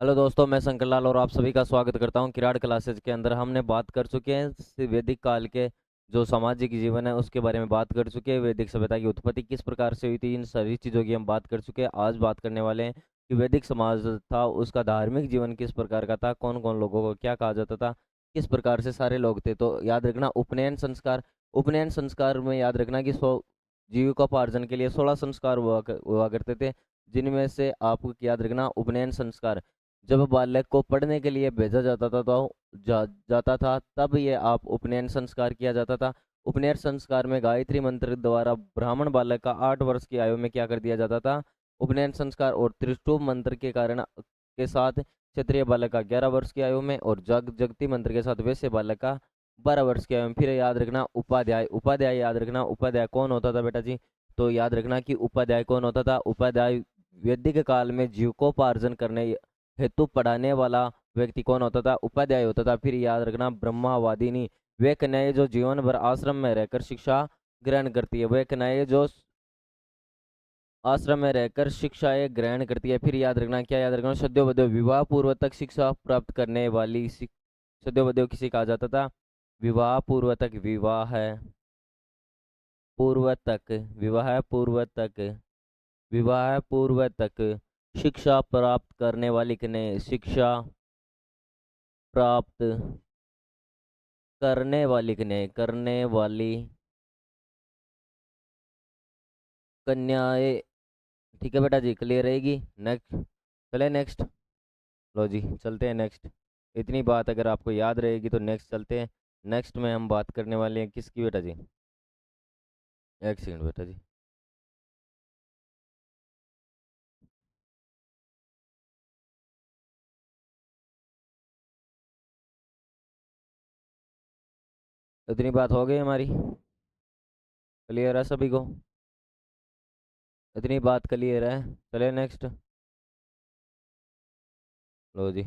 Hello दोस्तों, मैं शंकर लाल और आप सभी का स्वागत करता हूं किराड़ क्लासेज के अंदर। हमने बात कर चुके हैं वैदिक काल के जो सामाजिक जीवन है उसके बारे में बात कर चुके हैं। वैदिक सभ्यता की उत्पत्ति किस प्रकार से हुई थी, इन सारी चीज़ों की हम बात कर चुके हैं। आज बात करने वाले हैं कि वैदिक समाज था उसका धार्मिक जीवन किस प्रकार का था, कौन कौन लोगों को क्या कहा जाता था, किस प्रकार से सारे लोग थे। तो याद रखना उपनयन संस्कार में याद रखना कि जीविकोपार्जन के लिए 16 संस्कार हुआ करते थे, जिनमें से आपको याद रखना उपनयन संस्कार जब बालक को पढ़ने के लिए भेजा जाता था तो जाता था, तब ये आप उपनयन संस्कार किया जाता था। उपनयन संस्कार में गायत्री मंत्र द्वारा ब्राह्मण बालक का 8 वर्ष की आयु में क्या कर दिया जाता था, उपनयन संस्कार। और त्रिशुभ मंत्र के कारण के साथ क्षत्रिय बालक का 11 वर्ष की आयु में, और जगती मंत्र के साथ वैश्य बालक का 12 वर्ष की आयु में। फिर याद रखना उपाध्याय, उपाध्याय याद रखना उपाध्याय कौन होता था बेटा जी। तो याद रखना कि उपाध्याय कौन होता था। उपाध्याय वैदिक काल में जीविकोपार्जन करने हेतु पढ़ाने वाला व्यक्ति कौन होता था, उपाध्याय होता था। फिर याद रखना ब्रह्मवादिनी, वे कन्याएं जो जीवन भर आश्रम में रहकर शिक्षा ग्रहण करती है, वे कन्याएं जो आश्रम में रहकर शिक्षाएं ग्रहण करती है। फिर याद रखना क्या याद रखना, सद्योवध्यो, विवाह पूर्व तक शिक्षा प्राप्त करने वाली सद्योवध्यो किसे कहा जाता था, विवाह पूर्व तक, पूर्व तक विवाह पूर्व तक विवाह पूर्व तक शिक्षा प्राप्त करने वाली कन्या, शिक्षा प्राप्त करने वाली कन्याएं। ठीक है बेटा जी, क्लियर रहेगी। नेक्स्ट, चले नेक्स्ट। लो जी, चलते हैं नेक्स्ट। इतनी बात अगर आपको याद रहेगी तो नेक्स्ट चलते हैं। नेक्स्ट में हम बात करने वाले हैं किसकी बेटा जी, एक सेकंड बेटा जी। इतनी बात हो गई हमारी, क्लियर है सभी को, इतनी बात क्लियर है। चले नेक्स्ट। लो जी,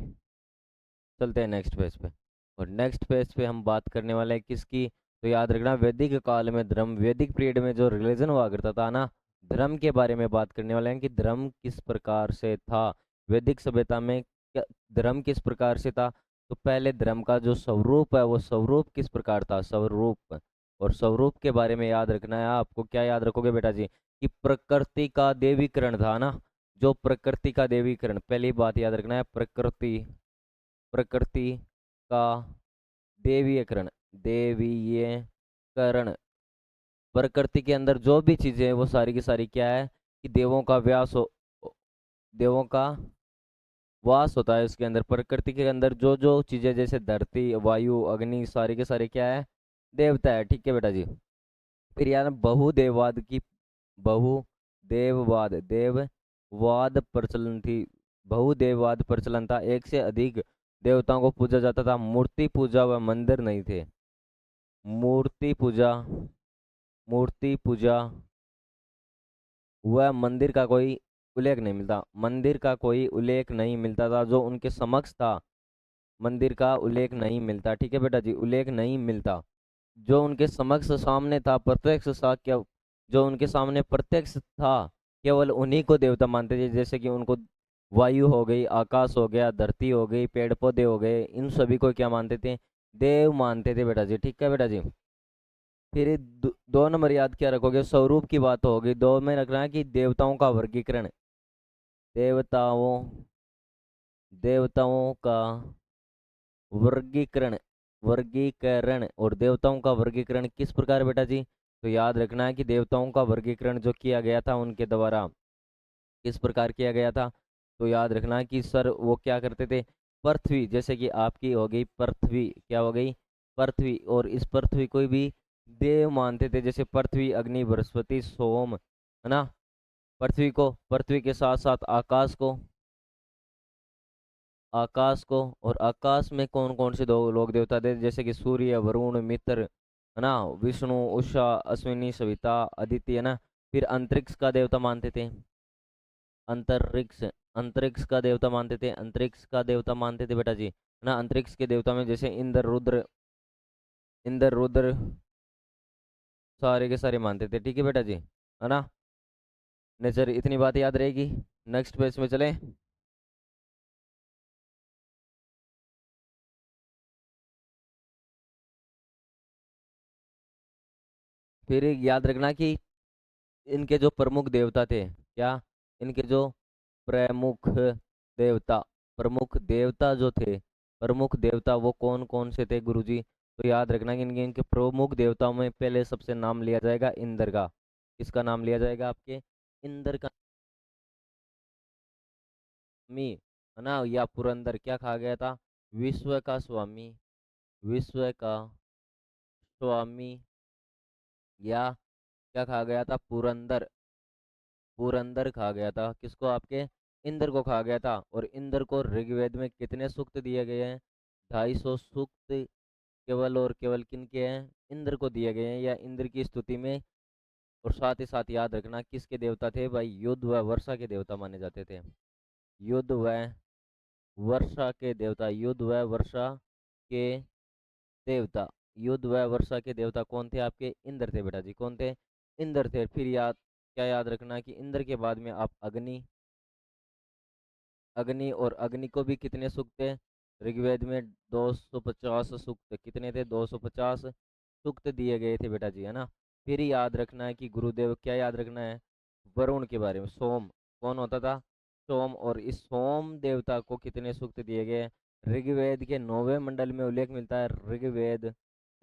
चलते हैं नेक्स्ट पेज पे। और नेक्स्ट पेज पे हम बात करने वाले हैं किसकी, तो याद रखना वैदिक काल में धर्म, वैदिक पीरियड में जो रिलीजन हुआ करता था ना, धर्म के बारे में बात करने वाले हैं कि धर्म किस प्रकार से था वैदिक सभ्यता में। धर्म किस प्रकार से था, तो पहले धर्म का जो स्वरूप है वो स्वरूप किस प्रकार था, स्वरूप। और स्वरूप के बारे में याद रखना है आपको। क्या याद रखोगे बेटा जी, कि प्रकृति का देवीकरण था ना, जो प्रकृति का देवीकरण, पहली बात याद रखना है, प्रकृति प्रकृति का देवीयकरण, देवीयकरण। प्रकृति के अंदर जो भी चीजें हैं वो सारी की सारी क्या है, कि देवों का वास होता है उसके अंदर। प्रकृति के अंदर जो जो चीजें जैसे धरती, वायु, अग्नि, सारी के सारे क्या है, देवता है। ठीक है बेटा जी। फिर यार बहुदेववाद देववाद प्रचलन थी, बहुदेववाद प्रचलन था। एक से अधिक देवताओं को पूजा जाता था, मूर्ति पूजा व मंदिर नहीं थे। मूर्ति पूजा मूर्ति पूजा व मंदिर का कोई उल्लेख नहीं मिलता, मंदिर का कोई उल्लेख नहीं मिलता था जो उनके समक्ष था। मंदिर का उल्लेख नहीं मिलता, ठीक है बेटा जी, उल्लेख नहीं मिलता। जो उनके समक्ष सामने था, प्रत्यक्ष सा क्या, जो उनके सामने प्रत्यक्ष था, केवल उन्हीं को देवता मानते थे। जैसे कि उनको वायु हो गई, आकाश हो गया, धरती हो गई, पेड़ पौधे हो गए, इन सभी को क्या मानते थे, देव मानते थे बेटा जी। ठीक है बेटा जी। फिर दो नंबर याद क्या रखोगे, स्वरूप की बात होगी। दो में रखना है कि देवताओं का वर्गीकरण, देवताओं देवताओं का वर्गीकरण वर्गीकरण। और देवताओं का वर्गीकरण किस प्रकार बेटा जी, तो याद रखना है कि देवताओं का वर्गीकरण जो किया गया था उनके द्वारा किस प्रकार किया गया था। तो याद रखना कि सर वो क्या करते थे, पृथ्वी, जैसे कि आपकी हो गई पृथ्वी, क्या हो गई, पृथ्वी, और इस पृथ्वी को भी देव मानते थे। जैसे पृथ्वी, अग्नि, बृहस्पति, सोम, है ना। पृथ्वी के साथ साथ आकाश को, और आकाश में कौन कौन से दो लोग देवता थे, जैसे कि सूर्य, वरुण, मित्र, है ना, विष्णु, उषा, अश्विनी, सविता, अदिति, है ना। फिर अंतरिक्ष का देवता मानते थे, अंतरिक्ष अंतरिक्ष का देवता मानते थे, अंतरिक्ष का देवता मानते थे बेटा जी, है ना। अंतरिक्ष के देवता में जैसे इंद्र रुद्र सारे के सारे मानते थे। ठीक है बेटा जी, है ना। नेचर, इतनी बात याद रहेगी। नेक्स्ट पेज में चले। फिर याद रखना कि इनके जो प्रमुख देवता थे, क्या, इनके जो प्रमुख देवता, प्रमुख देवता जो थे, प्रमुख देवता वो कौन कौन से थे गुरुजी? तो याद रखना कि इनके इनके प्रमुख देवताओं में पहले सबसे नाम लिया जाएगा इंद्र का। किसका नाम लिया जाएगा आपके? इंद्र का। मी, है ना, या पुरंदर क्या कहा गया था? विश्व का स्वामी, विश्व का स्वामी, या क्या कहा गया था? पुरंदर, पुरंदर कहा गया था। किसको? आपके इंद्र को कहा गया था। और इंद्र को ऋग्वेद में कितने सूक्त दिए गए हैं? 250 सूक्त केवल और केवल किन के हैं? इंद्र को दिए गए हैं, या इंद्र की स्तुति में। और साथ ही साथ याद रखना किसके देवता थे भाई? युद्ध व वर्षा के देवता माने जाते थे। युद्ध व वर्षा के देवता, युद्ध व वर्षा के देवता, युद्ध व वर्षा के देवता कौन थे आपके? इंद्र थे बेटा जी। कौन थे? इंद्र थे। फिर याद, क्या याद रखना कि इंद्र के बाद में आप अग्नि, अग्नि, और अग्नि को भी कितने सूक्त थे ऋग्वेद में? 250 सूक्त। कितने थे? 250 सूक्त दिए गए थे बेटा जी, है ना। फिर याद रखना है कि गुरुदेव, क्या याद रखना है? वरुण के बारे में। सोम कौन होता था? सोम। और इस सोम देवता को कितने सूक्त दिए गए हैं? ऋग्वेद के 9वें मंडल में उल्लेख मिलता है। ऋग्वेद,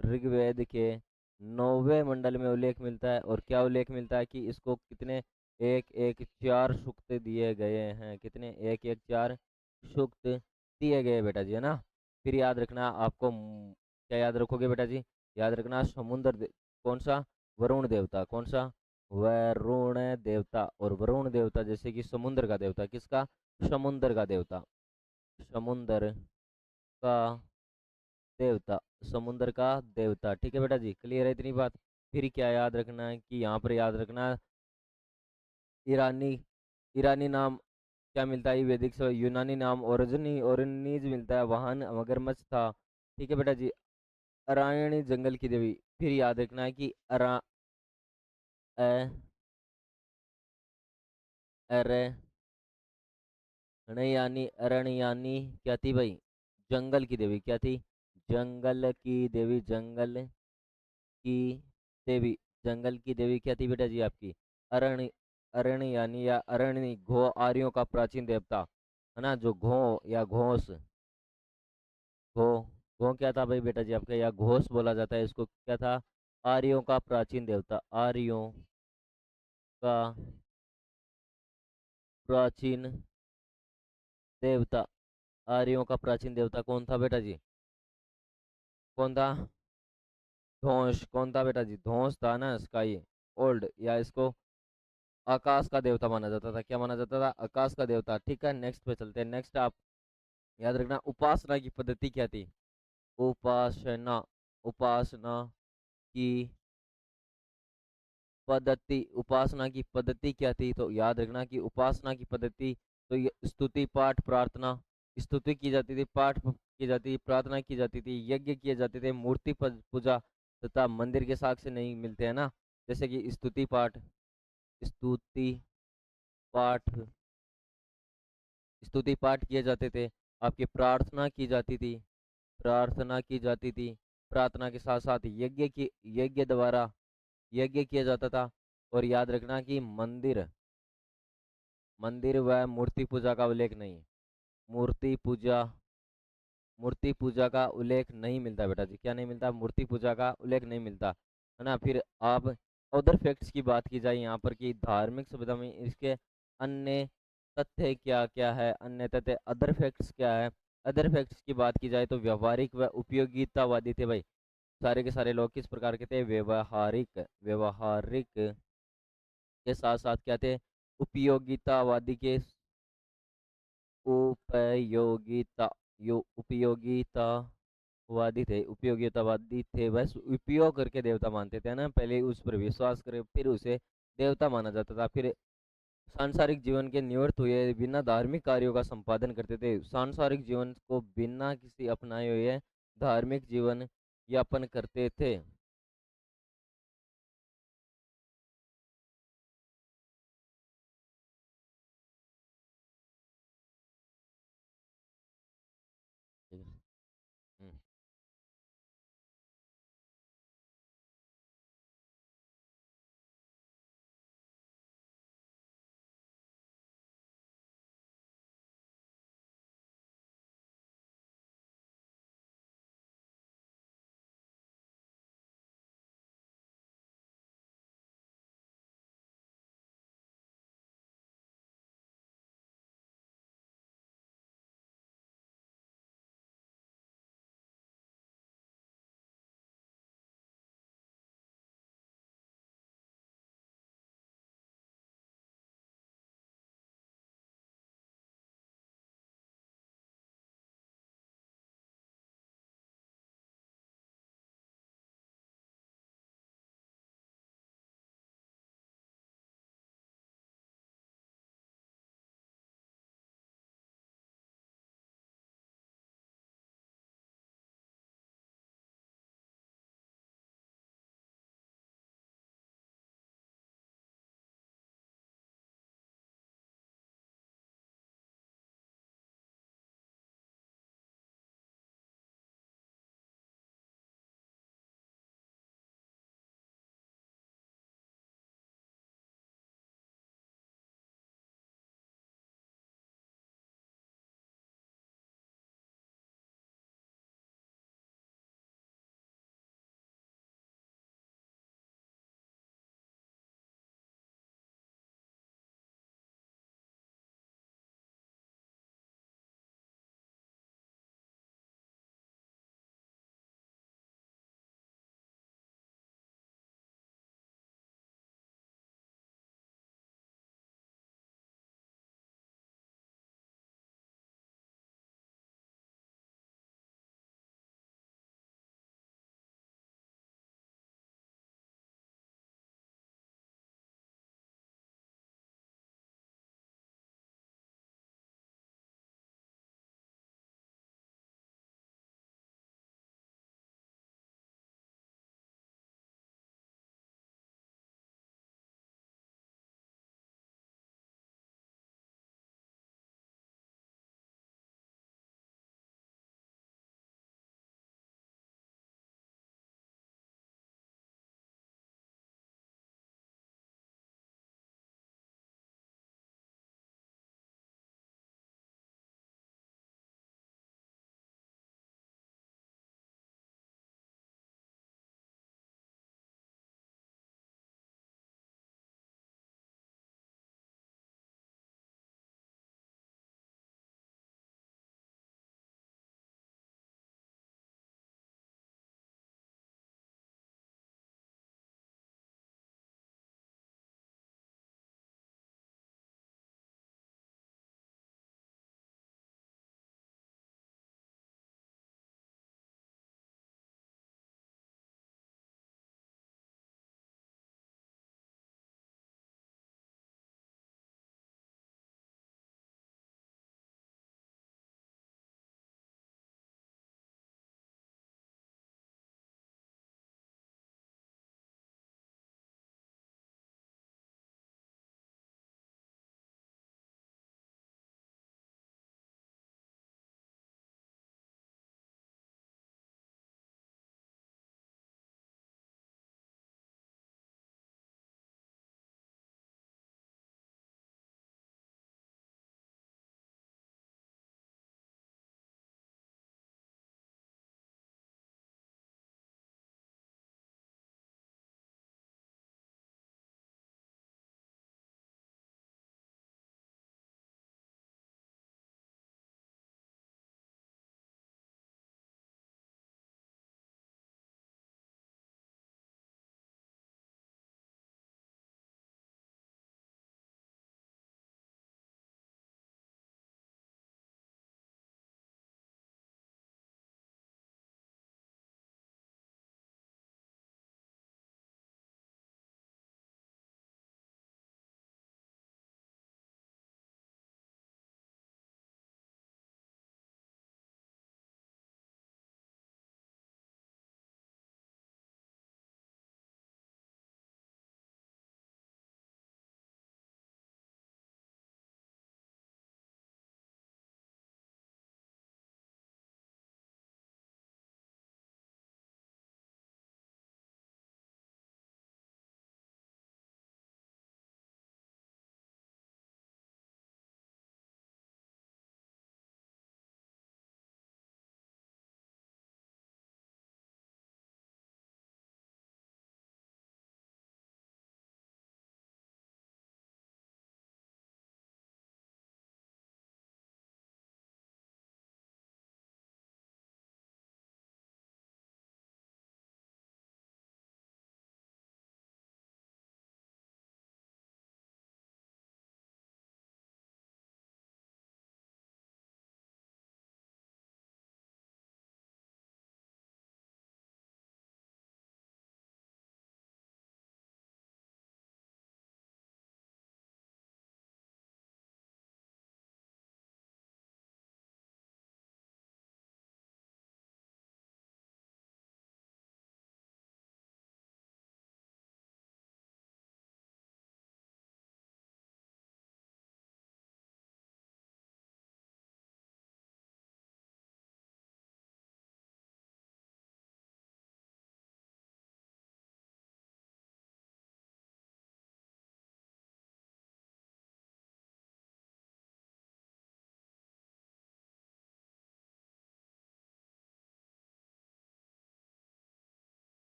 ऋग्वेद के 9वें मंडल में उल्लेख मिलता है। और क्या उल्लेख मिलता है? कि इसको कितने, एक एक चार सूक्त दिए गए हैं। कितने? एक एक चार सूक्त दिए गए बेटा जी, है ना। फिर याद रखना आपको क्या याद रखोगे बेटा जी? याद रखना कौन सा? वरुण देवता। कौन सा? वरुण देवता। और वरुण देवता जैसे कि समुद्र का देवता। किसका? समुद्र का देवता, समुद्र का देवता, समुद्र का देवता। ठीक है बेटा जी, क्लियर है इतनी बात? फिर क्या याद रखना है कि यहाँ पर याद रखना ईरानी, ईरानी नाम क्या मिलता है? वैदिक से यूनानी नाम ओरनीज मिलता है। वाहन मगरमच्छ था। ठीक है बेटा जी। अरायणी जंगल की देवी। फिर याद रखना है कि अ, अरण्ययानी क्या थी भाई? जंगल की देवी। क्या थी? जंगल की देवी, जंगल की देवी, जंगल की देवी क्या थी बेटा जी आपकी? अरण्य, अरण्ययानी या अरण्य, घो आर्यों का प्राचीन देवता, है ना। जो घो या घोष, घो, घो क्या था भाई बेटा जी आपका? या घोष बोला जाता है इसको। क्या था? आर्यों का प्राचीन देवता, आर्यों का प्राचीन देवता, आर्यों का प्राचीन देवता कौन था बेटा जी? कौन था? धौंस। कौन था बेटा जी? धौंस था ना, स्काई ओल्ड, या इसको आकाश का देवता माना जाता था। क्या माना जाता था? आकाश का देवता। ठीक है, नेक्स्ट पे चलते हैं। नेक्स्ट आप याद रखना उपासना की पद्धति क्या थी? उपासना, उपासना की पद्धति, उपासना की पद्धति क्या थी? तो याद रखना कि उपासना की पद्धति, तो ये स्तुति पाठ प्रार्थना, स्तुति की जाती थी, पाठ की जाती थी, प्रार्थना की जाती थी, यज्ञ किए जाते थे, मूर्ति पूजा तथा मंदिर के साक्ष्य नहीं मिलते हैं ना। जैसे कि स्तुति पाठ, स्तुति पाठ, स्तुति पाठ किए जाते थे। आपकी प्रार्थना की जाती थी, प्रार्थना की जाती थी। प्रार्थना के साथ साथ यज्ञ की, यज्ञ द्वारा यज्ञ किया जाता था। और याद रखना कि मंदिर, मंदिर व मूर्ति पूजा का उल्लेख नहीं, मूर्ति पूजा, मूर्ति पूजा का उल्लेख नहीं मिलता बेटा जी। क्या नहीं मिलता? मूर्ति पूजा का उल्लेख नहीं मिलता, है ना। फिर आप अदर फैक्ट्स की बात की जाए यहाँ पर कि धार्मिक सभ्यता में इसके अन्य तथ्य क्या क्या है, अन्य तथ्य अदर फैक्ट्स क्या है? अदर फैक्ट्स की बात की जाए तो व्यवहारिक व उपयोगितावादी थे भाई। सारे के सारे लोग किस प्रकार के थे? व्यवहारिक, व्यवहारिक के साथ साथ क्या थे? उपयोगितावादी के, उपयोगिता, यो उपयोगितावादी थे, उपयोगितावादी थे। बस उपयोग करके देवता मानते थे ना, पहले उस पर विश्वास करे फिर उसे देवता माना जाता था। फिर सांसारिक जीवन के निवृत्त हुए बिना धार्मिक कार्यों का संपादन करते थे। सांसारिक जीवन को बिना किसी अपनाए हुए धार्मिक जीवन यापन करते थे। ठीक है। हम्म।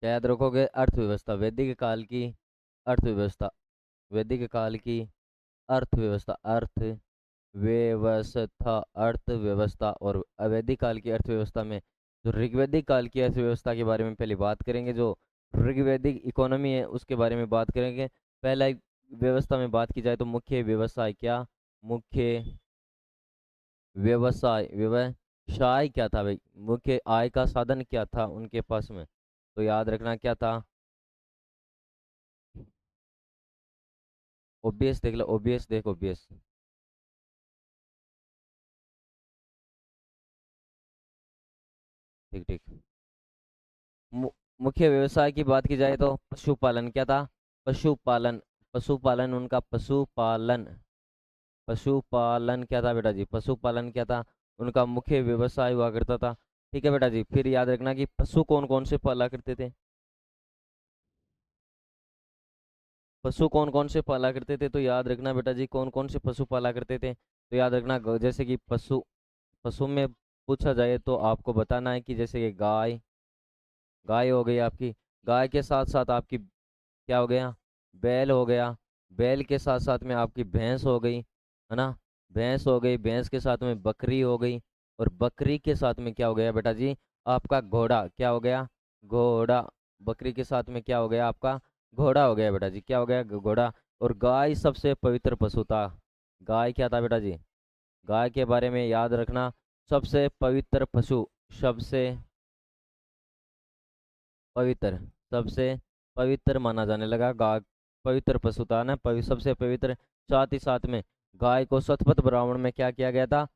क्या याद रखोगे? अर्थव्यवस्था, वैदिक काल की अर्थव्यवस्था, वैदिक काल की अर्थव्यवस्था, अर्थव्यवस्था, अर्थव्यवस्था। और अवैदिक काल की अर्थव्यवस्था में जो ऋग्वैदिक काल की अर्थव्यवस्था के बारे में पहले बात करेंगे, जो ऋग्वैदिक इकोनॉमी है उसके बारे में बात करेंगे। पहला एक व्यवस्था में बात की जाए तो मुख्य व्यवसाय क्या, मुख्य व्यवसाय क्या था भाई, मुख्य आय का साधन क्या था उनके पास में? तो याद रखना क्या था? ओबीएस देख लो, ओबीएस देख, ओबीएस। ठीक ठीक। मु- मुख्य व्यवसाय की बात की जाए तो पशुपालन क्या था? पशुपालन, पशुपालन उनका, पशुपालन, पशुपालन क्या था बेटा जी? पशुपालन क्या था? उनका मुख्य व्यवसाय हुआ करता था। ठीक है बेटा जी। फिर याद रखना कि पशु कौन कौन से पाला करते थे, पशु कौन कौन से पाला करते थे? तो याद रखना बेटा जी, कौन कौन से पशु पाला करते थे? तो याद रखना जैसे कि पशु, पशु में पूछा जाए तो आपको बताना है कि जैसे कि गाय, गाय हो गई आपकी, गाय के साथ साथ आपकी क्या हो गया? बैल हो गया, बैल के साथ साथ में आपकी भैंस हो गई, है ना? भैंस हो गई, भैंस के साथ में बकरी हो गई, और बकरी के साथ में क्या हो गया बेटा जी? आपका घोड़ा, क्या हो गया? घोड़ा। बकरी के साथ में क्या हो गया आपका? घोड़ा हो गया बेटा जी, क्या हो गया? घोड़ा। और गाय सबसे पवित्र पशु था। गाय क्या था बेटा जी? गाय के बारे में याद रखना, सबसे पवित्र पशु, सबसे पवित्र, सबसे पवित्र माना जाने लगा गाय, पवित्र पशु था ना, सबसे पवित्र। साथ ही साथ में गाय को शतपथ ब्राह्मण में क्या किया गया था?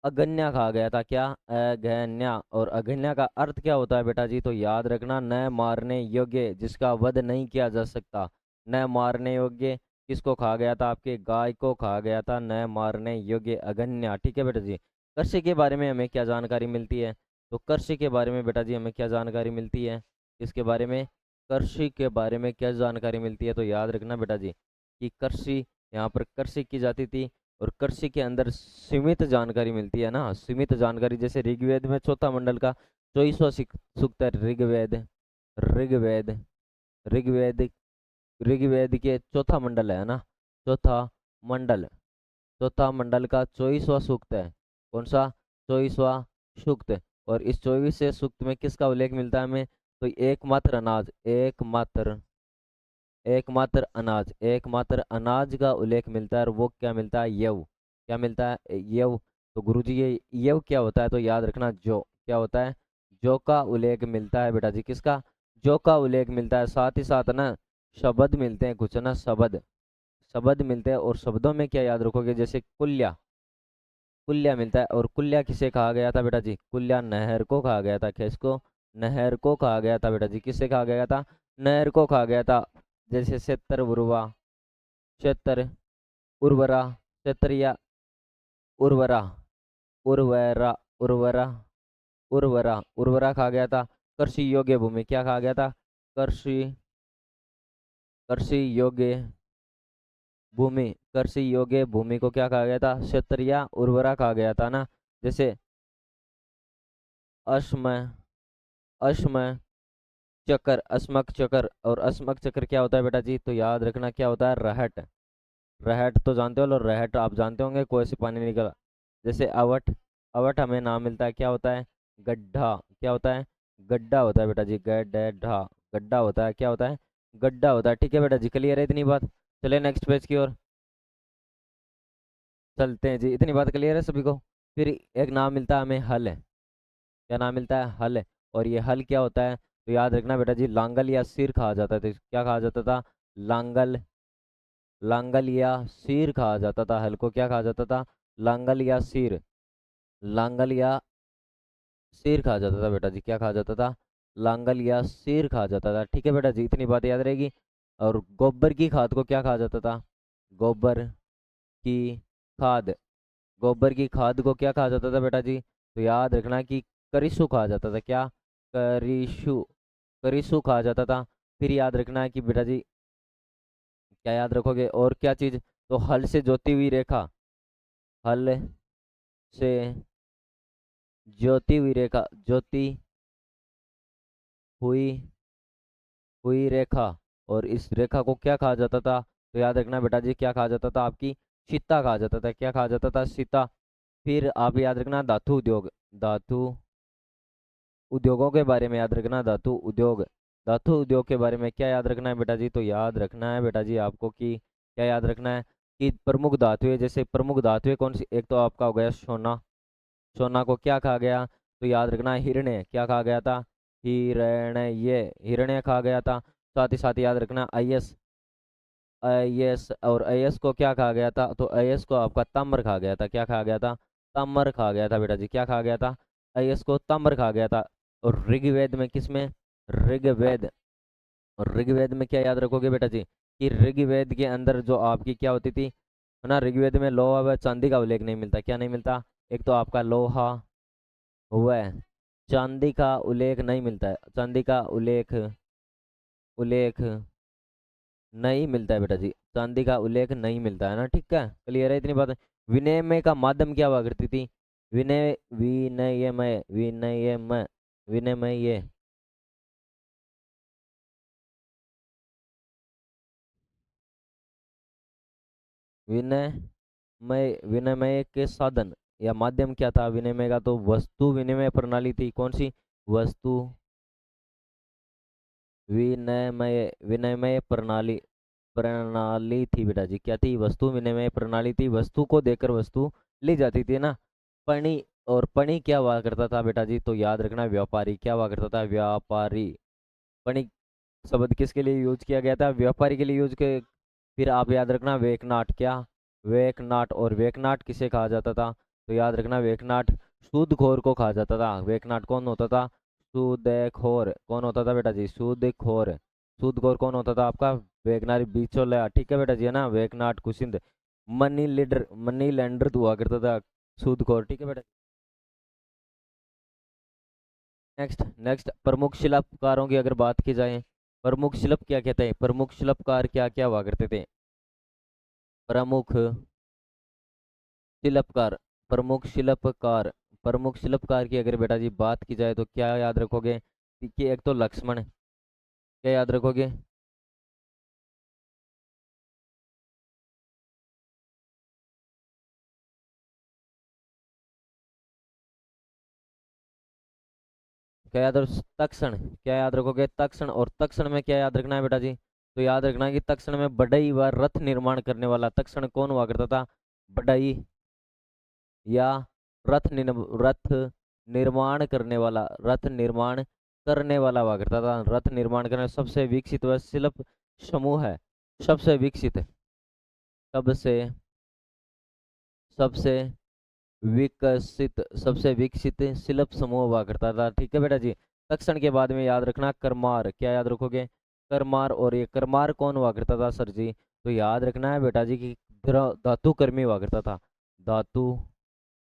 अगन्या कहा गया था। क्या? अगन्या। और अगन्या का अर्थ क्या होता है बेटा जी? तो याद रखना, न मारने योग्य, जिसका वध नहीं किया जा सकता। न मारने योग्य किसको कहा गया था? आपके गाय को कहा गया था न मारने योग्य, अगन्या। ठीक है बेटा जी। कृषि के बारे में हमें क्या जानकारी मिलती है? तो कृषि के बारे में बेटा जी हमें क्या जानकारी मिलती है? इसके बारे में, कृषि के बारे में क्या जानकारी मिलती है? तो याद रखना बेटा जी कि कृषि, यहाँ पर कृषि की जाती थी, और कृषि के अंदर सीमित जानकारी मिलती है ना, सीमित जानकारी। जैसे ऋग्वेद में चौथा मंडल का 24वां सूक्त है, ऋग्वेद, ऋग्वेद, ऋग्वेद, ऋग्वेद के चौथा मंडल है ना, चौथा मंडल, चौथा मंडल का 24वां सूक्त है। कौन सा? 24वां सूक्त। और इस 24वें सूक्त में किसका उल्लेख मिलता है हमें? तो एकमात्र अनाज, एकमात्र, एकमात्र अनाज, एकमात्र अनाज का उल्लेख मिलता है, और वो क्या मिलता है? यव। क्या मिलता है? यव। तो गुरुजी ये यव क्या होता है? तो याद रखना जो, क्या होता है? जो का उल्लेख मिलता है बेटा जी, किसका? जो का उल्लेख मिलता है। साथ ही साथ ना शब्द मिलते हैं कुछ ना, शब्द, शब्द मिलते हैं। और शब्दों में क्या याद रखोगे? जैसे कुल्या, कुल्या मिलता है। और कुल्या किसे कहा गया था बेटा जी? कुल्या नहर को कहा गया था। किसको? नहर को कहा गया था बेटा जी। किससे कहा गया था? नहर को कहा गया था। जैसे क्षेत्र उर्वा, क्षेत्र उर्वरा, क्षेत्र या उर्वरा, उर्वरा, उर्वरा, उर्वरा, उर्वरा कहा गया था। कृषि योग्य भूमि क्या कहा गया था? कृषि, कृषि योग्य भूमि, कृषि योग्य भूमि को क्या कहा गया था? क्षेत्र या उर्वरा कहा गया था ना। जैसे अश्म, अश्म चक्र, अस्मक चक्र। और अस्मक चक्र क्या होता है बेटा जी? तो याद रखना क्या होता है? रहट, रहट तो जानते हो, और रहट आप जानते होंगे, कुएं से पानी निकला। जैसे अवट, अवट हमें नाम मिलता है, क्या होता है? गड्ढा। क्या होता है? गड्ढा होता है बेटा जी, गड्ढा, गड्ढा होता है, क्या होता है? गड्ढा होता है। ठीक है बेटा जी, क्लियर है इतनी बात? चले नेक्स्ट पेज की ओर चलते हैं जी। इतनी बात क्लियर है सभी को? फिर एक नाम मिलता है हमें, हल। क्या नाम मिलता है? हल। और ये हल क्या होता है? तो याद रखना बेटा जी, लांगल या सिर कहा जाता था। क्या कहा जाता था? लांगल, लांगल या सिर कहा जाता था। हल को क्या कहा जाता था? लांगल या सिर, लांगल या सिर कहा जाता था बेटा जी। क्या कहा जाता था? लांगल या सिर कहा जाता था। ठीक है बेटा जी, इतनी बात याद रहेगी। और गोबर की खाद को क्या कहा जाता था? गोबर की खाद, गोबर की खाद को क्या कहा जाता था बेटा जी? तो याद रखना कि करिसु कहा जाता था। क्या? करिशु, करिसु कहा जाता था। फिर याद रखना है कि बेटा जी, क्या याद रखोगे और क्या चीज? तो हल से जोती हुई रेखा, हल से ज्योति हुई रेखा, ज्योति हुई हुई रेखा, और इस रेखा को क्या कहा जाता था? तो याद रखना बेटा जी, क्या कहा जाता था? आपकी सीता कहा जाता था। क्या कहा जाता था? सीता। फिर आप याद रखना धातु उद्योग। धातु उद्योगों के बारे में याद रखना, धातु उद्योग। धातु उद्योग के बारे में क्या याद रखना है बेटा जी? तो याद रखना है बेटा जी आपको कि क्या याद रखना है कि प्रमुख धातुएं, जैसे प्रमुख धातुएं कौन सी? एक तो आपका हो गया सोना। सोना को क्या कहा गया? तो याद रखना हिरण्य। क्या कहा गया था? हिरण्य। हिरण्य कहा गया था। साथ ही याद रखना आईएस। आईएस, और आईएस को क्या कहा गया था? तो आईएस को आपका ताम्र कहा गया था। क्या कहा गया था? ताम्र कहा गया था बेटा जी। क्या कहा गया था? आईएस को ताम्र कहा गया था। और ऋग्वेद में किसमें? ऋग्वेद। और ऋग्वेद में क्या याद रखोगे बेटा जी? कि ऋग्वेद के अंदर जो आपकी क्या होती थी, है ना, ऋग्वेद में लोहा व चांदी का उल्लेख नहीं मिलता। क्या नहीं मिलता? एक तो आपका लोहा व चांदी का उल्लेख नहीं मिलता है। चांदी का उल्लेख उल्लेख नहीं मिलता है बेटा जी। चांदी का उल्लेख नहीं मिलता है ना। ठीक है, क्लियर है इतनी बात? विनिमय का माध्यम क्या हुआ करती थी? विनयमय विनिमय। विनिमय के साधन या माध्यम क्या था विनिमय का? तो वस्तु विनिमय प्रणाली थी। कौन सी? वस्तु विनिमय प्रणाली। प्रणाली थी बेटा जी। क्या थी? वस्तु विनिमय प्रणाली थी। वस्तु को देकर वस्तु ली जाती थी ना। पणी। और पणी क्या हुआ करता था बेटा जी? तो याद रखना व्यापारी। क्या हुआ करता था? व्यापारी। पणी शब्द किसके लिए यूज किया गया था? व्यापारी के लिए यूज के। फिर आप याद रखना वेकनाट। क्या? वेकनाट। और वेकनाट किसे कहा जाता था? तो याद रखना वेकनाट सूदखोर को कहा जाता था। वेकनाट कौन होता था? सूदखोर। कौन होता था बेटा जी? सूदखोर। सूदखोर कौन होता था आपका? वेकनारी बिचौलिया। ठीक है बेटा जी, है ना। वेकनाट कुशिंद। मनी लेंडर हुआ करता था सूदखोर। ठीक है बेटा। नेक्स्ट नेक्स्ट प्रमुख शिल्पकारों की अगर बात की जाए, प्रमुख शिल्प क्या कहते हैं? प्रमुख शिल्पकार क्या क्या हुआ करते थे? प्रमुख शिल्पकार। प्रमुख शिल्पकार। प्रमुख शिल्पकार की अगर बेटा जी बात की जाए तो क्या याद रखोगे? कि एक तो लक्ष्मण। क्या याद रखोगे? क्या याद तक्षण। क्या याद रखोगे? तक्षण। और तक्षण में क्या याद रखना है बेटा जी? तो याद रखना है कि तक्षण में बढ़ई व रथ निर्माण करने वाला तक्षण कौन हुआ करता था? बढ़ई या रथ निर्माण करने वाला। रथ निर्माण करने वाला हुआ करता था। रथ निर्माण करने सबसे विकसित व शिल्प समूह है। सबसे विकसित। सबसे सबसे सबसे विकसित शिल्प समूह हुआ करता था। ठीक है बेटा जी। तक्षण के बाद में याद रखना करमार। क्या याद रखोगे? करमार। और ये करमार कौन हुआ करता था सर जी? तो याद रखना है बेटा जी कि धातु कर्मी हुआ करता था। धातु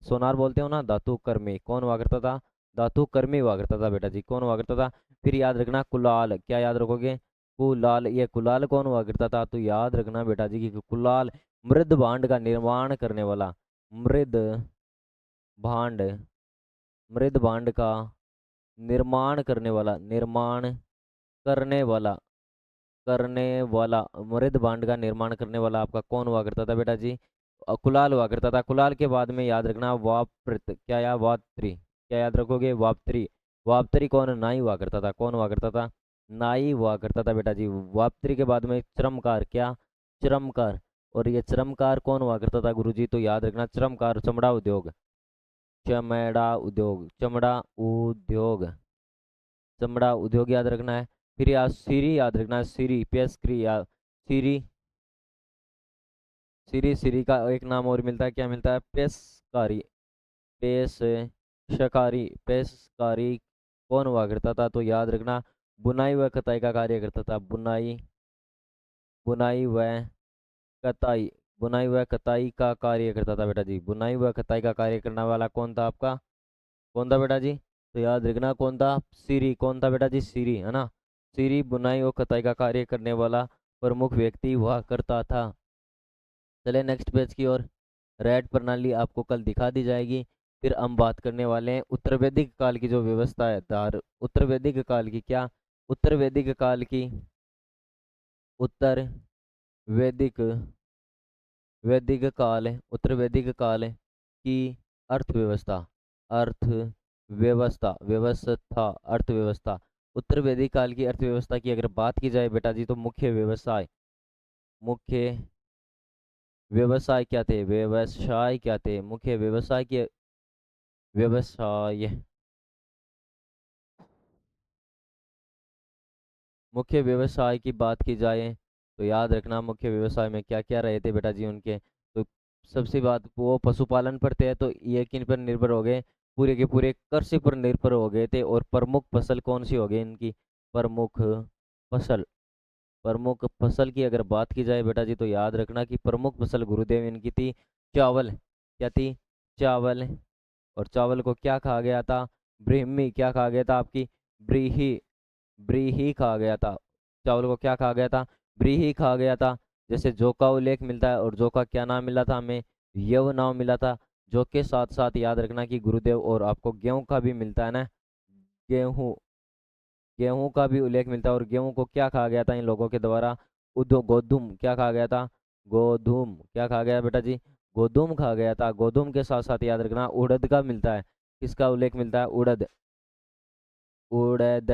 सोनार बोलते हो ना, धातु कर्मी कौन हुआ करता था? धातु कर्मी हुआ करता था बेटा जी। कौन हुआ करता था? फिर याद रखना कुलाल। क्या याद रखोगे? कुलाल। ये कुलाल कौन हुआ करता था? तो याद रखना बेटा जी कि कुलाल मृद भांड का निर्माण करने वाला। मृद भांड। मृद भांड का निर्माण करने वाला। निर्माण करने वाला। करने वाला। मृद भांड का निर्माण करने वाला आपका कौन हुआ करता था बेटा जी? कुलाल हुआ करता था। कुलाल के बाद में याद रखना वापृत। क्या याद? वात्री। क्या याद रखोगे? वापत्री। वापत्री कौन? नाई हुआ करता था। कौन हुआ करता था? नाई हुआ करता था बेटा जी। वापत्री के बाद में चरमकार। क्या? चरमकार। और ये चरमकार कौन हुआ करता था गुरुजी? तो याद रखना चरमकार चमड़ा उद्योग। चमड़ा उद्योग। चमड़ा उद्योग। चमड़ा उद्योग याद रखना है। फिर याद सीरी याद रखना है। सीरी पेस्क्री या सीरी। सीरी सीरी का एक नाम और मिलता है। क्या मिलता है? पेशकारी। पेश शकारी। पेशकारी कौन हुआ करता था? तो याद रखना बुनाई व कताई का कार्य करता था। बुनाई। बुनाई व कताई। बुनाई व कताई का कार्य करता था बेटा जी। बुनाई व कताई का कार्य करने वाला कौन था आपका? कौन था बेटा जी? तो याद रखना कौन था? सीरी। कौन था बेटा जी? सीरी, है ना। सीरी बुनाई और कताई का कार्य करने वाला प्रमुख व्यक्ति हुआ करता था। चले नेक्स्ट पेज की ओर। रेड प्रणाली आपको कल दिखा दी जाएगी। फिर हम बात करने वाले हैं उत्तर वैदिक काल की जो व्यवस्था है। उत्तर वैदिक काल की क्या? उत्तर वैदिक काल की उत्तर वैदिक वैदिक काल उत्तर वैदिक काल की अर्थव्यवस्था अर्थव्यवस्था व्यवस्था अर्थव्यवस्था उत्तर वैदिक काल की अर्थव्यवस्था की अगर बात की जाए बेटा जी तो मुख्य व्यवसाय क्या थे व्यवसाय क्या थे मुख्य व्यवसाय के व्यवसाय मुख्य व्यवसाय की बात की जाए तो याद रखना मुख्य व्यवसाय में क्या क्या रहे थे बेटा जी उनके। तो सबसे बात वो पशुपालन पर थे तो ये किन पर निर्भर हो गए पूरे के पूरे कृषि पर निर्भर हो गए थे। और प्रमुख फसल कौन सी हो गई इनकी प्रमुख फसल प्रमुख फसल की अगर बात की जाए बेटा जी तो याद रखना कि प्रमुख फसल गुरुदेव इनकी थी चावल। क्या थी चावल। और चावल को क्या कहा गया था ब्रह्मी क्या कहा गया था आपकी ब्रीही ब्रीही कहा गया था। चावल को क्या कहा गया था ब्रीही कहा गया था। जैसे जौ का उल्लेख मिलता है और जौ का क्या नाम मिला था हमें यव नाम मिला था। जौ के साथ साथ याद रखना कि गुरुदेव और आपको गेहूं का भी मिलता है ना गेहूं गेहूं का भी उल्लेख मिलता है। और गेहूं को क्या कहा गया था इन लोगों के द्वारा गोधूम क्या कहा गया था गोधूम क्या कहा गया बेटा जी गोधूम कहा गया था। गोधूम के साथ साथ याद रखना उड़द का मिलता है। किसका उल्लेख मिलता है उड़द उड़द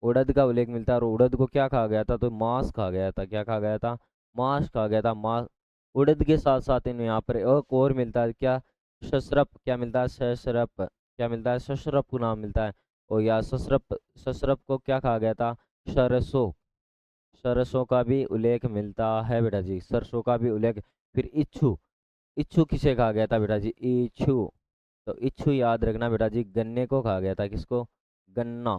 उड़द का उल्लेख मिलता है। और उड़द को क्या कहा गया था तो मांस कहा गया था। क्या कहा गया था मांस कहा गया था मांस। उड़द के साथ साथ इन यहाँ पर एक और मिलता है क्या ससरप क्या मिलता है ससरप क्या मिलता है ससरप को नाम मिलता है। और या ससरप ससरप को क्या कहा गया था सरसों सरसों का भी उल्लेख मिलता है बेटा जी सरसों का भी उल्लेख। फिर इच्छू इच्छू किसे कहा गया था बेटा जी इच्छू। तो इच्छू याद रखना बेटा जी गन्ने को कहा गया था। किसको गन्ना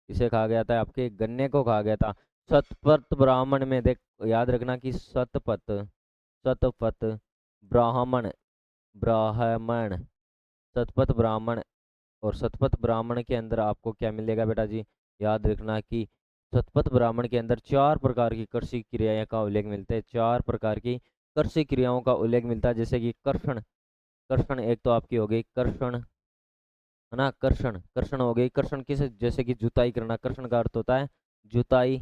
किसे कहा गया था आपके गन्ने को कहा गया था। शतपथ ब्राह्मण में देख याद रखना कि शतपथ ब्राह्मण ब्राह्मण शतपथ ब्राह्मण। और शतपथ ब्राह्मण के अंदर आपको क्या मिलेगा बेटा जी याद रखना कि शतपथ ब्राह्मण के अंदर 4 प्रकार की कृषि क्रियाएं का उल्लेख मिलता है। 4 प्रकार की कृषि क्रियाओं का उल्लेख मिलता है जैसे कि कर्षण कर्षण एक तो आपकी हो गई कर्षण है ना कर्षण कर्षण हो गई कर्षण किसे जैसे कि जुताई करना कर्षण का अर्थ होता है जुताई।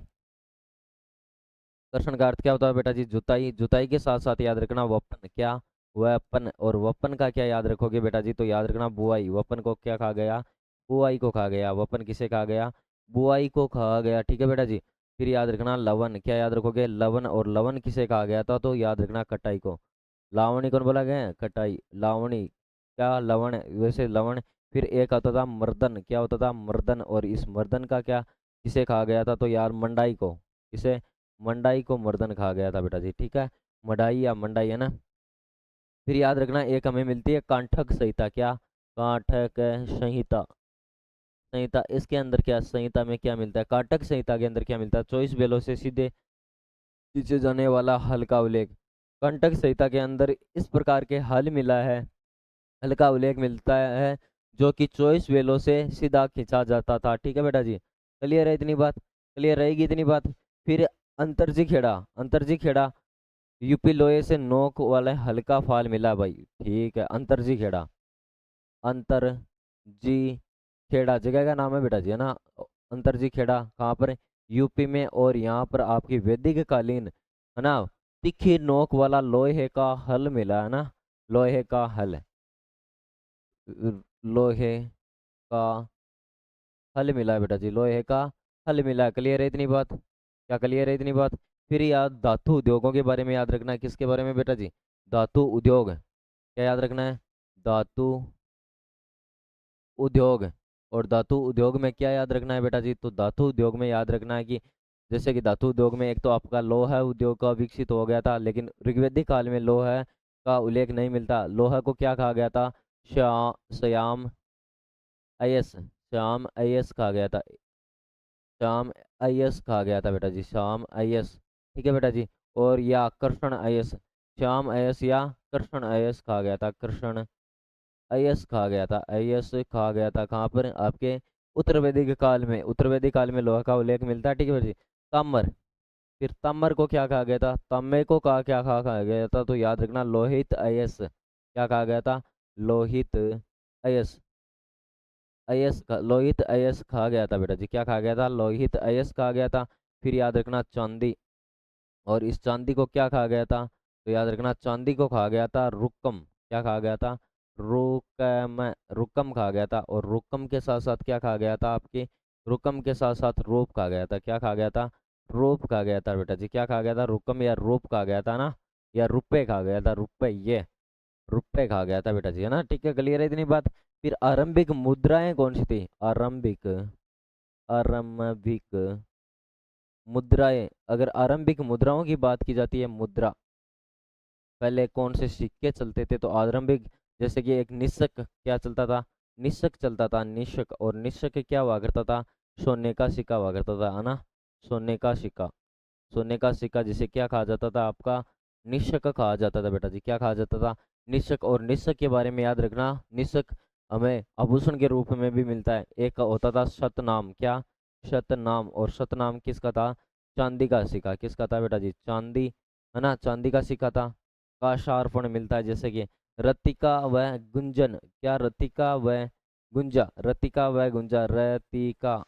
कर्षण का अर्थ क्या होता है बेटा जी जुताई। जुताई के साथ साथ याद रखना वपन क्या वपन। और वपन का क्या याद रखोगे बेटा जी तो याद रखना बुआई। वपन को क्या कहा गया बुआई को कहा गया। वपन किसे कहा गया बुआई को कहा गया ठीक है बेटा जी। फिर याद रखना लवन क्या याद रखोगे लवन। और लवन किसे कहा गया था तो याद रखना कटाई को। लावणी कौन बोला गया है? कटाई लावणी क्या लवण वैसे लवण। फिर एक आता था मर्दन क्या होता था मर्दन। और इस मर्दन का क्या किसे कहा गया था तो यार मंडाई को। किसे मंडाई को मर्दन कहा गया था बेटा जी ठीक है मडाई या मंडाई है ना। फिर याद रखना एक हमें मिलती है कांठक संहिता क्या कांठक संहिता संहिता। इसके अंदर क्या संहिता में क्या मिलता है कांटक संहिता के अंदर क्या मिलता है 24 बेलों से सीधे खींचे जाने वाला हल का उल्लेख। कंटक संहिता के अंदर इस प्रकार के हल मिला है हल का उल्लेख मिलता है जो कि 24 बेलों से सीधा खींचा जाता था ठीक है बेटा जी। क्लियर है इतनी बात क्लियर रहेगी इतनी बात। फिर अंतरजी खेड़ा यूपी लोहे से नोक वाला हल्का फाल मिला भाई ठीक है अंतरजी खेड़ा अंतर जी खेड़ा जगह का नाम है बेटा जी है ना। अंतरजी खेड़ा कहाँ पर यूपी में। और यहाँ पर आपकी वैदिक कालीन है ना तीखी नोक वाला लोहे का हल मिला है ना लोहे का हल लोहे का हल मिला है बेटा जी लोहे का हल मिला है। क्लियर है इतनी बात क्या क्लियर है इतनी बात। फिर याद धातु उद्योगों के बारे में याद रखना है। किसके बारे में बेटा जी धातु उद्योग क्या याद रखना है धातु उद्योग। और धातु उद्योग में क्या याद रखना है बेटा जी तो धातु उद्योग में याद रखना है कि जैसे कि धातु उद्योग में एक तो आपका लोहा उद्योग का विकसित हो गया था। लेकिन ऋग्वैदिक काल में लोहा का उल्लेख नहीं मिलता। लोहा को क्या कहा गया था श्याम अयस श्याम अयस कहा गया था श्याम अयस कहा गया था बेटा जी श्याम अयस ठीक है बेटा जी। और या कृष्ण अयस श्याम अयस या कृष्ण अयस कहा गया था कृष्ण अयस कहा गया था अयस कहा गया था कहाँ पर आपके उत्तर वैदिक काल में। उत्तर वैदिक काल में लोहा का उल्लेख मिलता है ठीक है बेटा जी। ताम्र फिर ताम्र को क्या कहा गया था तांबे को कहा गया था तो याद रखना लोहित अयस क्या कहा गया था लोहित अयस लोहित अयस कहा गया था बेटा जी क्या कहा गया था लोहित अयस कहा गया था। फिर याद रखना चांदी, और इस चांदी को क्या कहा गया था? तो याद रखना चांदी को कहा गया था रुक्कम। क्या कहा गया था? रुकम। रुक्कम कहा गया था। और रुक्कम के साथ साथ क्या कहा गया था आपके? रुक्कम के साथ साथ रूप कहा गया था। क्या कहा गया था? रूप कहा गया था बेटा जी। क्या कहा गया था? रुक्कम या रूप कहा गया था ना, या रुपए कहा गया था? रुपए, ये रुपए कहा गया था बेटा जी, है ना। ठीक है, क्लियर है इतनी बात। फिर आरंभिक मुद्राएं कौन सी थी? आरंभिक, आरंभिक मुद्राएं। अगर आरंभिक मुद्राओं की बात की जाती है, मुद्रा, पहले कौन से सिक्के चलते थे? तो आरंभिक, जैसे कि एक निशक क्या चलता था? निशक चलता था, निशक। और निशक क्या हुआ करता था? सोने का सिक्का हुआ करता था, है ना। सोने का सिक्का, सोने का सिक्का जिसे क्या कहा जाता था आपका? निशक कहा जाता था बेटा जी। क्या कहा जाता था? निशक। और निशक के बारे में याद रखना, निशक हमें आभूषण के रूप में भी मिलता है। एक होता था शतनाम। क्या? शतनाम। और शतनाम किसका था? चांदी का सिक्का। किसका था बेटा जी? चांदी, है ना, चांदी का सिक्का था। का शार्पण मिलता है, जैसे कि रतिका व गुंजन। क्या? रतिका व गुंजा, रतिका व गुंजा, रतिका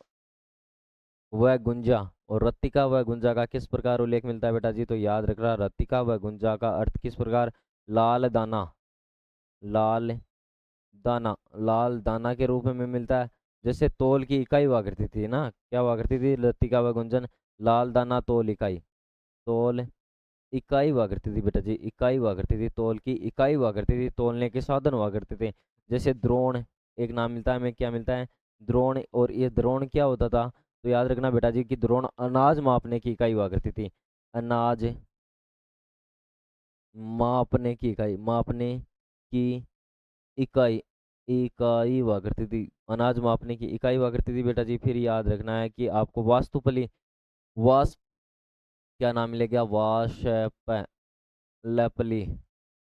व गुंजा। और रत्तिका व गुंजा का किस प्रकार उल्लेख मिलता है बेटा जी? तो याद रखना, रत्तिका व गुंजा का अर्थ किस प्रकार? लाल दाना, लाल दाना, लाल दाना के रूप में मिलता है। जैसे तौल की इकाई हुआ करती थी ना, क्या हुआ करती थी? रत्तिका व गुंजन, लाल दाना, तौल इकाई। तौल इकाई हुआ करती थी बेटा जी, इकाई हुआ करती थी, तौल की इकाई हुआ करती थी, तौलने के साधन हुआ करते थे। जैसे द्रोण, एक नाम मिलता है हमें, क्या मिलता है? द्रोण। और ये द्रोण क्या होता था? तो याद रखना बेटा जी कि द्रोण अनाज मापने की इकाई हुआ करती थी। अनाज मापने की इकाई, मापने की इकाई, इकाई हुआ करती थी, अनाज मापने की इकाई हुआ करती थी बेटा जी। फिर याद रखना है कि आपको वास्तुपली, वास्प, क्या नाम मिलेगा? वाशप लपली,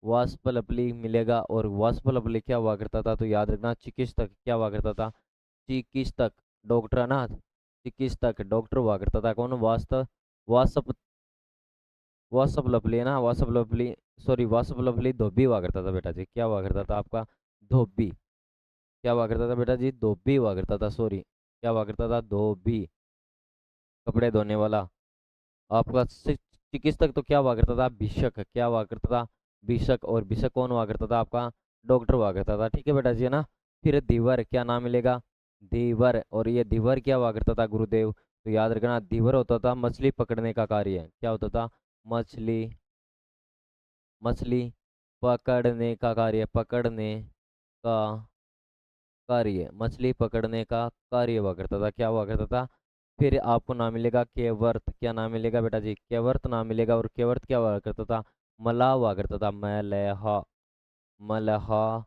वाष्पलपली मिलेगा। और वाष्पलपली क्या हुआ करता था? तो याद रखना चिकित्सक। क्या हुआ करता था? चिकित्सक, डॉक्टर, है ना। चिकित्सक डॉक्टर हुआ करता था। कौन? वास्तव, वाष्पलपली, है ना, वाष्पलपली। सॉरी, वाष्पलपली धोबी हुआ करता था बेटा जी। क्या हुआ करता था आपका? धोबी। क्या हुआ करता था बेटा जी? धोबी हुआ करता था। सॉरी, क्या हुआ करता था? धोबी, कपड़े धोने वाला। आपका चिकित्सक तो क्या हुआ करता था? भिषक। क्या हुआ करता था? भिषक। और भिषक कौन हुआ करता था आपका? डॉक्टर हुआ करता था। ठीक है बेटा जी, है ना। फिर धीवर, क्या नाम मिलेगा? धीवर। और ये धीवर क्या हुआ करता था गुरुदेव? तो याद रखना, धीवर होता था मछली पकड़ने का कार्य। क्या होता था? मछली, मछली पकड़ने का कार्य, पकड़ने का कार्य, मछली पकड़ने का कार्य हुआ करता था। क्या हुआ करता था? फिर आपको नाम मिलेगा केवर्त। क्या नाम मिलेगा बेटा जी? केवर्त नाम मिलेगा। और केवर्त क्या हुआ करता था? मलाह हुआ करता था। मलहा, मलहा,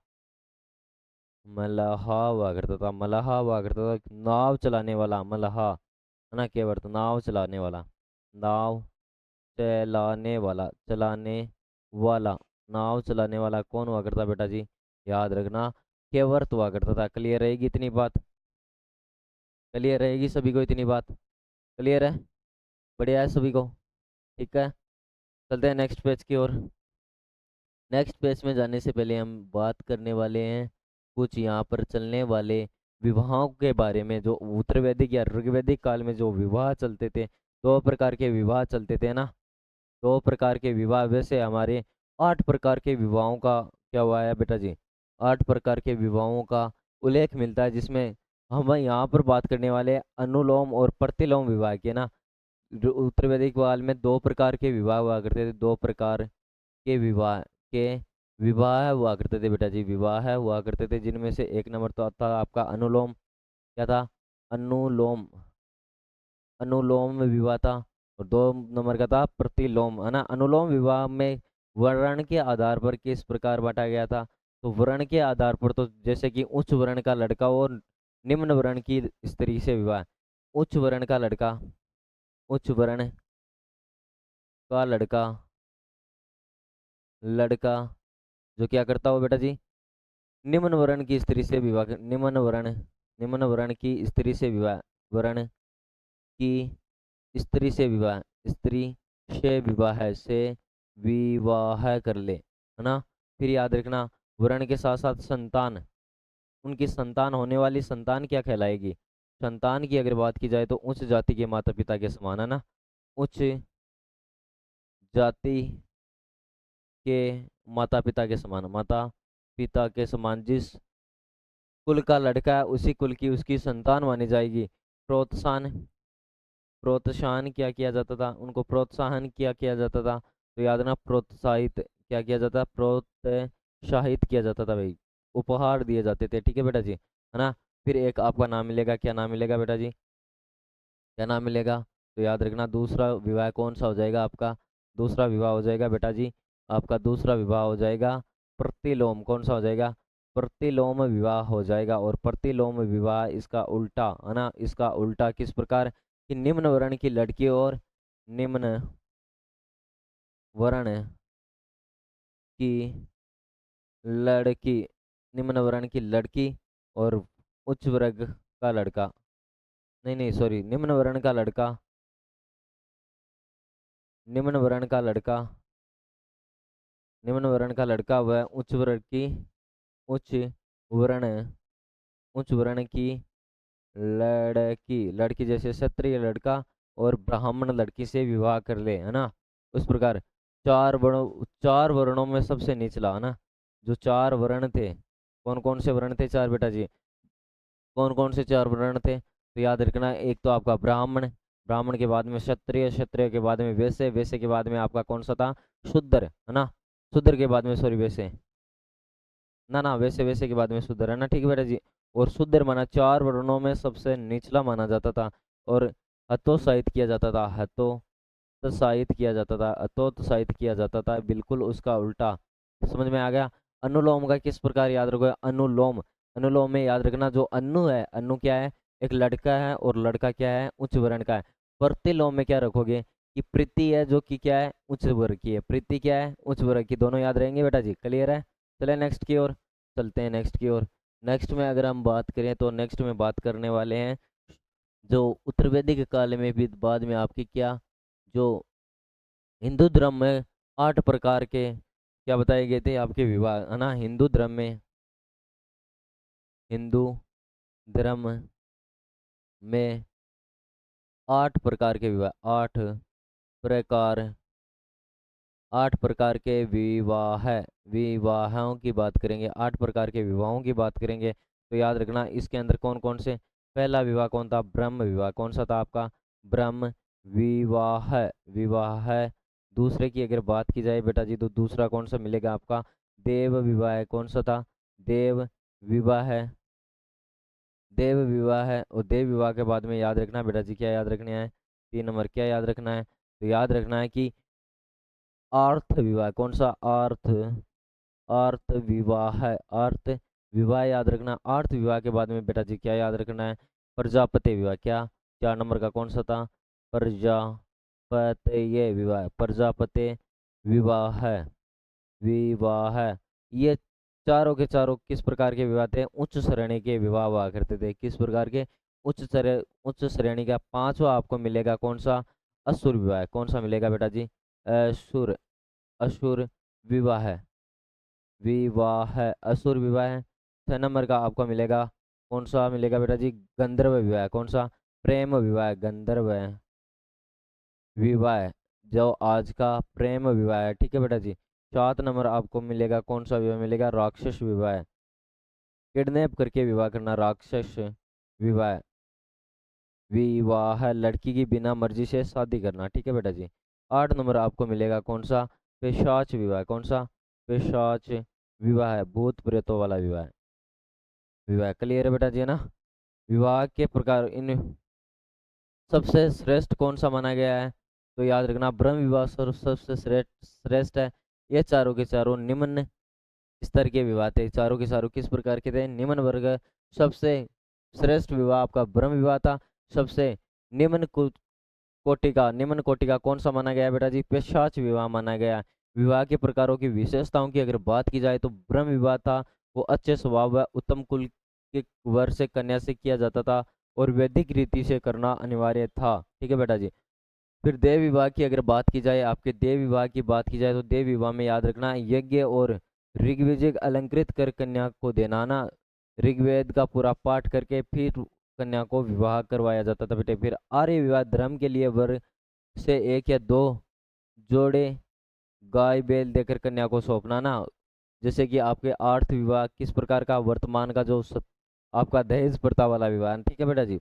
मलहा हुआ करता था। मलहा हुआ करता था, नाव चलाने वाला, मलहा, है ना। केवर्त नाव चलाने वाला, नाव चलाने वाला, चलाने वाला, नाव चलाने वाला कौन हुआ करता बेटा जी? याद रखना, केवर्त हुआ करता था। क्लियर रहेगी इतनी बात? क्लियर रहेगी सभी को इतनी बात? क्लियर है? बढ़िया है सभी को? ठीक है, चलते हैं नेक्स्ट पेज की ओर। नेक्स्ट पेज में जाने से पहले हम बात करने वाले हैं कुछ यहाँ पर चलने वाले विवाहों के बारे में। जो उत्तर वैदिक या ऋग्वैदिक काल में जो विवाह चलते थे, दो प्रकार के विवाह चलते थे ना, दो प्रकार के विवाह। वैसे हमारे 8 प्रकार के विवाहों का क्या हुआ है बेटा जी? 8 प्रकार के विवाहों का उल्लेख मिलता है, जिसमें हम यहाँ पर बात करने वाले हैं अनुलोम और प्रतिलोम विवाह के ना। जो उत्तर वैदिक काल में 2 प्रकार के विवाह हुआ करते थे, 2 प्रकार के विवाह के विवाह हुआ करते थे बेटा जी, विवाह हुआ करते थे, जिनमें से एक नंबर तो था आपका अनुलोम। क्या था? अनुलोम, अनुलोम विवाह था। और 2 नंबर का था प्रतिलोम, है ना। अनुलोम विवाह में वर्ण के आधार पर किस प्रकार बांटा गया था? तो वर्ण के आधार पर तो जैसे कि उच्च वर्ण का लड़का और निम्न वर्ण की स्त्री से विवाह। उच्च वर्ण का लड़का, उच्च वर्ण का लड़का, लड़का जो क्या करता हो बेटा जी? निम्न वर्ण की स्त्री से विवाह निम्न वर्ण, निम्न वर्ण की स्त्री से विवाह, वर्ण की स्त्री से विवाह, स्त्री से विवाह से विवाह कर ले, है ना। फिर याद रखना, वर्ण के साथ साथ संतान, उनकी संतान, होने वाली संतान क्या कहलाएगी? संतान की अगर बात की जाए तो उच्च जाति के माता पिता के समान, है ना, उच्च जाति के माता पिता के समान, माता पिता के समान जिस कुल का लड़का है उसी कुल की उसकी संतान मानी जाएगी। प्रोत्साहन, प्रोत्साहन क्या किया जाता था, उनको प्रोत्साहन किया जाता था, तो याद रखना प्रोत्साहित क्या किया जाता, प्रोत्साहित किया जाता था भाई, उपहार दिए जाते थे, ठीक है बेटा जी, है ना। फिर एक आपका नाम मिलेगा, क्या नाम मिलेगा बेटा जी, क्या नाम मिलेगा, तो याद रखना दूसरा विवाह कौन सा हो जाएगा आपका, दूसरा विवाह हो जाएगा बेटा जी, आपका दूसरा विवाह हो जाएगा प्रतिलोम, कौन सा हो जाएगा, प्रतिलोम विवाह हो जाएगा। और प्रतिलोम विवाह इसका उल्टा, है ना, इसका उल्टा किस प्रकार कि निम्न वर्ण की लड़की और निम्न वर्ण की लड़की, निम्न वर्ण की लड़की और उच्च वर्ग का लड़का, नहीं नहीं सॉरी, निम्न वर्ण का लड़का, निम्न वर्ण का लड़का, निम्न वर्ण का लड़का व उच्च वर्ग की, उच्च वर्ण, उच्च वर्ण की लड़की, लड़की जैसे क्षत्रिय लड़का और ब्राह्मण लड़की से विवाह कर ले, है ना। उस प्रकार चार वर्णों में सबसे निचला, है ना, जो चार वर्ण थे, कौन कौन से वर्ण थे चार बेटा जी, कौन कौन से चार वर्ण थे, तो याद रखना एक तो आपका ब्राह्मण, ब्राह्मण के बाद में क्षत्रिय, क्षत्रिय के बाद में वैश्य, वैश्य के बाद में आपका कौन सा था, शूद्र, है ना, शूद्र के बाद में सॉरी वैश्य, ना ना वैसे वैसे के बाद में शूद्र, है ना, ठीक है बेटा जी। और शूद्र माना चार वर्णों में सबसे निचला माना जाता था और हतोत्साहित किया जाता था, हतोत्साहित किया जाता था, हतोत्साहित किया जाता था, बिल्कुल उसका उल्टा। समझ में आ गया। अनुलोम का किस प्रकार याद रखोगे, अनुलोम, अनुलोम में याद रखना जो अनु है, अनु क्या है, एक लड़का है और लड़का क्या है, उच्च वर्ण का है। प्रतिलोम में क्या रखोगे कि प्रीति है जो कि क्या है, उच्च वर्ग की है, प्रीति क्या है, उच्च वर्ग की, दोनों याद रहेंगे बेटा जी, क्लियर है। चले नेक्स्ट की ओर, चलते हैं नेक्स्ट की ओर। नेक्स्ट में अगर हम बात करें तो नेक्स्ट में बात करने वाले हैं जो उत्तर वैदिक काल में भी बाद में आपकी क्या, जो हिंदू धर्म में 8 प्रकार के क्या बताए गए थे आपके विवाह, है ना, हिंदू धर्म में, हिंदू धर्म में 8 प्रकार के विवाह, 8 प्रकार, 8 प्रकार के विवाह, विवाहों की बात करेंगे, 8 प्रकार के विवाहों की बात करेंगे, तो याद रखना इसके अंदर कौन कौन से, पहला विवाह कौन था, ब्रह्म विवाह, कौन सा था आपका, ब्रह्म विवाह, विवाह है। दूसरे की अगर बात की जाए बेटा जी तो दूसरा कौन सा मिलेगा आपका, देव विवाह है, कौन सा था, देव विवाह है, देव विवाह है। और देव विवाह के बाद में याद रखना बेटा जी, क्या याद रखना है, 3 नंबर क्या याद रखना है, तो याद रखना है कि अर्थ विवाह, कौन सा, अर्थ, अर्थ विवाह है, अर्थ विवाह याद रखना। अर्थ विवाह के बाद में बेटा जी क्या याद रखना है, प्रजापति विवाह, क्या 4 नंबर का कौन सा था, प्रजापति विवाह, प्रजापति विवाह है, विवाह है। ये चारों के चारों किस प्रकार के विवाह थे, उच्च श्रेणी के विवाह हुआ करते थे, किस प्रकार के, उच्च श्रेणी का। पांचवा आपको मिलेगा कौन सा, असुर विवाह, कौन सा मिलेगा बेटा जी, असुर, असुर विवाह है, विवाह है, असुर विवाह है। 6 नंबर का आपको मिलेगा कौन सा मिलेगा बेटा जी, गंधर्व विवाह, कौन सा, प्रेम विवाह, गंधर्व विवाह, जो आज का प्रेम विवाह है, ठीक है बेटा जी। 7 नंबर आपको मिलेगा कौन सा विवाह मिलेगा, राक्षस विवाह, किडनैप करके विवाह करना, राक्षस विवाह, विवाह लड़की की बिना मर्जी से शादी करना, ठीक है बेटा जी। 8 नंबर आपको मिलेगा कौन सा, पिशाच विवाह, कौन सा, पिशाच विवाह है, भूत प्रेतों वाला विवाह, विवाह क्लियर है बेटा जी, है ना। विवाह के प्रकार इन सबसे श्रेष्ठ कौन सा माना गया है, तो याद रखना ब्रह्म विवाह सबसे श्रेष्ठ श्रेष्ठ है। ये चारों के चारों निम्न स्तर के विवाह थे, चारों के चारों किस प्रकार के थे, निम्न वर्ग। सबसे श्रेष्ठ विवाह आपका ब्रह्म विवाह था। सबसे निम्न कोटि का, निम्न कोटि का कौन सा माना गया बेटा जी, पिशाच विवाह माना गया। विवाह के प्रकारों की विशेषताओं की अगर बात की जाए तो ब्रह्म विवाह था वो अच्छे स्वभाव व उत्तम कुल के वर से कन्या से किया जाता था और वैदिक रीति से करना अनिवार्य था, ठीक है बेटा जी। फिर देव विवाह की अगर बात की जाए, आपके देव विवाह की बात की जाए तो देव विवाह में याद रखना यज्ञ और ऋग्वेद अलंकृत कर कन्या को देना ना, ऋग्वेद का पूरा पाठ करके फिर कन्या को विवाह करवाया जाता था बेटे। फिर आर्य विवाह धर्म के लिए वर से एक या दो जोड़े गाय बैल देकर कन्या को सौंपना ना। जैसे कि आपके आर्थ विवाह किस प्रकार का, वर्तमान का जो आपका दहेज प्रथा वाला विवाह, ठीक है बेटा जी।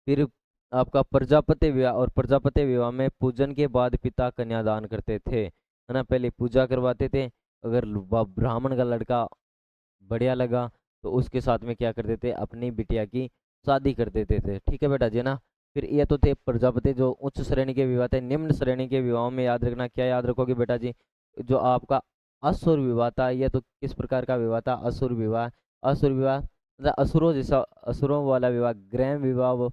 फिर आपका प्रजापति विवाह, और प्रजापति विवाह में पूजन के बाद पिता कन्यादान करते थे, है ना, पहले पूजा करवाते थे। अगर ब्राह्मण का लड़का बढ़िया लगा तो उसके साथ में क्या कर देते, अपनी बिटिया की शादी कर देते थे, ठीक है बेटा जी ना। फिर ये तो थे प्रजापति जो उच्च श्रेणी के विवाह थे। निम्न श्रेणी के विवाहों में याद रखना, क्या याद रखोगे बेटा जी, जो आपका असुर विवाह था, यह तो किस प्रकार का विवाह था, असुर विवाह। असुर विवाह मतलब असुरों जैसा, असुरों वाला विवाह, ग्रह विवाह,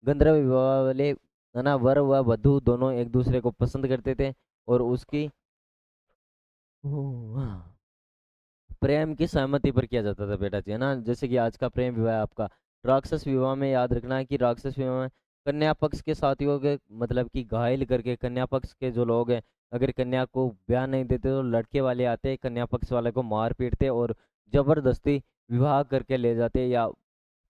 गंधर्व विवाह वाले, है ना, वर व वधु दोनों एक दूसरे को पसंद करते थे और उसकी प्रेम की सहमति पर किया जाता था बेटा जी, है ना। जैसे कि आज का प्रेम विवाह है आपका। राक्षस विवाह में याद रखना है कि राक्षस विवाह में कन्या पक्ष के साथियों के मतलब कि घायल करके, कन्या पक्ष के जो लोग हैं अगर कन्या को ब्याह नहीं देते तो लड़के वाले आते, कन्या पक्ष वाले को मार पीटते और जबरदस्ती विवाह करके ले जाते, या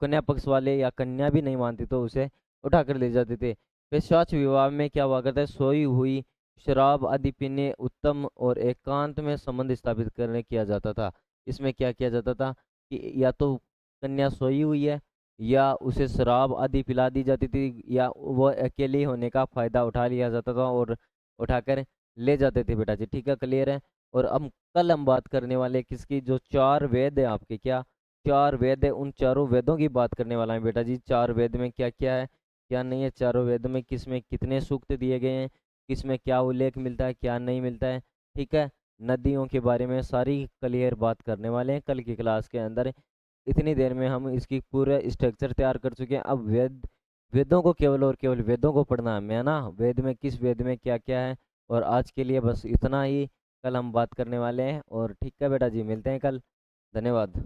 कन्या पक्ष वाले या कन्या भी नहीं मानती तो उसे उठा कर ले जाते थे। पिशाच विवाह में क्या हुआ करता है, सोई हुई शराब आदि पीने उत्तम और एकांत में संबंध स्थापित करने किया जाता था। इसमें क्या किया जाता था कि या तो कन्या सोई हुई है या उसे शराब आदि पिला दी जाती थी, या वो अकेले होने का फायदा उठा लिया जाता था और उठाकर ले जाते थे बेटा जी, ठीक है, क्लियर है। और अब कल हम बात करने वाले किसकी, जो चार वेद है आपके, क्या चार वेद है, उन चारों वेदों की बात करने वाला है बेटा जी। चार वेद में क्या क्या है, क्या नहीं है, चारों वेद में किस में कितने सूक्त दिए गए हैं, किस में क्या उल्लेख मिलता है, क्या नहीं मिलता है, ठीक है। नदियों के बारे में सारी क्लियर बात करने वाले हैं कल की क्लास के अंदर। इतनी देर में हम इसकी पूरा स्ट्रक्चर तैयार कर चुके हैं। अब वेदों को केवल और केवल वेदों को पढ़ना है मैं ना, वेद में किस वेद में क्या क्या है। और आज के लिए बस इतना ही, कल हम बात करने वाले हैं। और ठीक है बेटा जी, मिलते हैं कल। धन्यवाद।